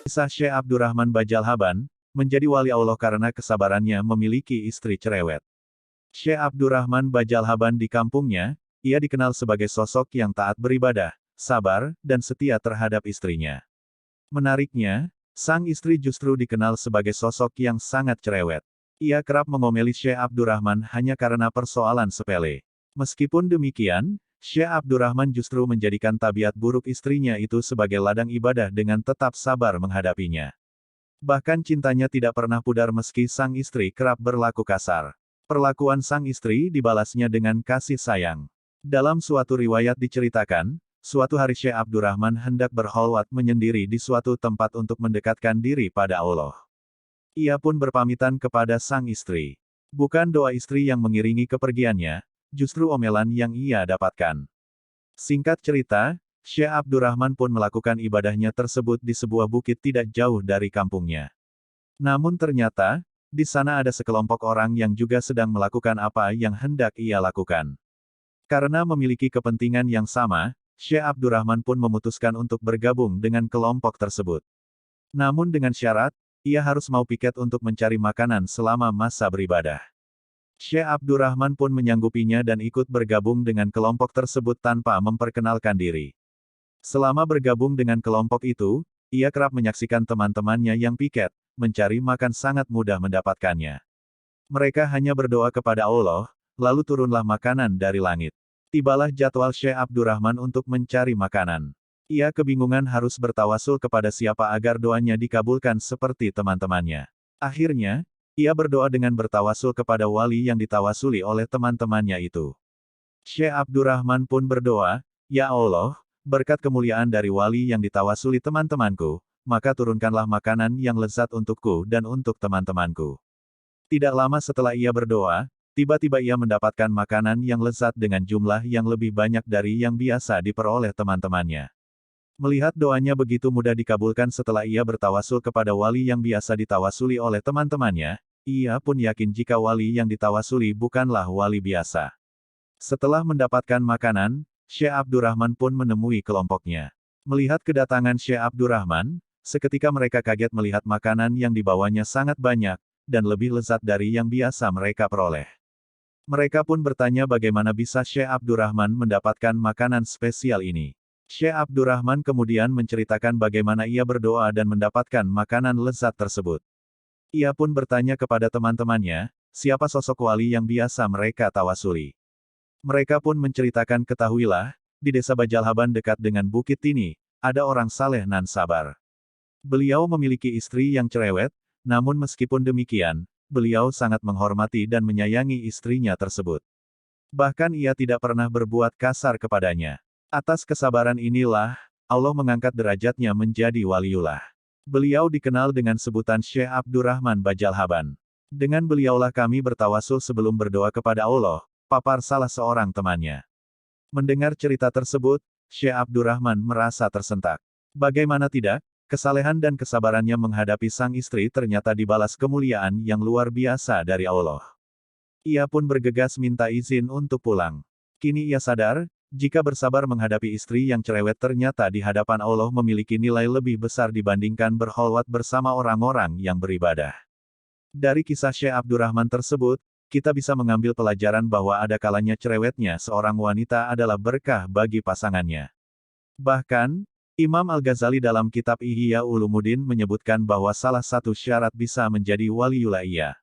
Kisah Syekh Abdurrahman Bajalhaban, menjadi wali Allah karena kesabarannya memiliki istri cerewet. Syekh Abdurrahman Bajalhaban di kampungnya, ia dikenal sebagai sosok yang taat beribadah, sabar, dan setia terhadap istrinya. Menariknya, sang istri justru dikenal sebagai sosok yang sangat cerewet. Ia kerap mengomeli Syekh Abdurrahman hanya karena persoalan sepele. Meskipun demikian, Syekh Abdurrahman justru menjadikan tabiat buruk istrinya itu sebagai ladang ibadah dengan tetap sabar menghadapinya. Bahkan cintanya tidak pernah pudar meski sang istri kerap berlaku kasar. Perlakuan sang istri dibalasnya dengan kasih sayang. Dalam suatu riwayat diceritakan, suatu hari Syekh Abdurrahman hendak berkholwat menyendiri di suatu tempat untuk mendekatkan diri pada Allah. Ia pun berpamitan kepada sang istri. Bukan doa istri yang mengiringi kepergiannya, justru omelan yang ia dapatkan. Singkat cerita, Syekh Abdurrahman pun melakukan ibadahnya tersebut di sebuah bukit tidak jauh dari kampungnya. Namun ternyata, di sana ada sekelompok orang yang juga sedang melakukan apa yang hendak ia lakukan. Karena memiliki kepentingan yang sama, Syekh Abdurrahman pun memutuskan untuk bergabung dengan kelompok tersebut. Namun dengan syarat, ia harus mau piket untuk mencari makanan selama masa beribadah. Syekh Abdurrahman pun menyanggupinya dan ikut bergabung dengan kelompok tersebut tanpa memperkenalkan diri. Selama bergabung dengan kelompok itu, ia kerap menyaksikan teman-temannya yang piket, mencari makan sangat mudah mendapatkannya. Mereka hanya berdoa kepada Allah, lalu turunlah makanan dari langit. Tibalah jadwal Syekh Abdurrahman untuk mencari makanan. Ia kebingungan harus bertawasul kepada siapa agar doanya dikabulkan seperti teman-temannya. Akhirnya, ia berdoa dengan bertawasul kepada wali yang ditawasuli oleh teman-temannya itu. Syekh Abdurrahman pun berdoa, "Ya Allah, berkat kemuliaan dari wali yang ditawasuli teman-temanku, maka turunkanlah makanan yang lezat untukku dan untuk teman-temanku." Tidak lama setelah ia berdoa, tiba-tiba ia mendapatkan makanan yang lezat dengan jumlah yang lebih banyak dari yang biasa diperoleh teman-temannya. Melihat doanya begitu mudah dikabulkan setelah ia bertawasul kepada wali yang biasa ditawasuli oleh teman-temannya, ia pun yakin jika wali yang ditawasuli bukanlah wali biasa. Setelah mendapatkan makanan, Syekh Abdurrahman pun menemui kelompoknya. Melihat kedatangan Syekh Abdurrahman, seketika mereka kaget melihat makanan yang dibawanya sangat banyak, dan lebih lezat dari yang biasa mereka peroleh. Mereka pun bertanya bagaimana bisa Syekh Abdurrahman mendapatkan makanan spesial ini. Syekh Abdurrahman kemudian menceritakan bagaimana ia berdoa dan mendapatkan makanan lezat tersebut. Ia pun bertanya kepada teman-temannya, siapa sosok wali yang biasa mereka tawasuli. Mereka pun menceritakan, ketahuilah, di desa Bajalhaban dekat dengan Bukit Tini, ada orang saleh nan sabar. Beliau memiliki istri yang cerewet, namun meskipun demikian, beliau sangat menghormati dan menyayangi istrinya tersebut. Bahkan ia tidak pernah berbuat kasar kepadanya. Atas kesabaran inilah, Allah mengangkat derajatnya menjadi waliullah. Beliau dikenal dengan sebutan Syekh Abdurrahman Bajalhaban. Dengan beliaulah kami bertawasul sebelum berdoa kepada Allah, papar salah seorang temannya. Mendengar cerita tersebut, Syekh Abdurrahman merasa tersentak. Bagaimana tidak, kesalehan dan kesabarannya menghadapi sang istri ternyata dibalas kemuliaan yang luar biasa dari Allah. Ia pun bergegas minta izin untuk pulang. Kini ia sadar, jika bersabar menghadapi istri yang cerewet ternyata di hadapan Allah memiliki nilai lebih besar dibandingkan berkholwat bersama orang-orang yang beribadah. Dari kisah Syekh Abdurrahman tersebut, kita bisa mengambil pelajaran bahwa ada kalanya cerewetnya seorang wanita adalah berkah bagi pasangannya. Bahkan, Imam Al-Ghazali dalam kitab Ihya Ulumuddin menyebutkan bahwa salah satu syarat bisa menjadi waliullah ia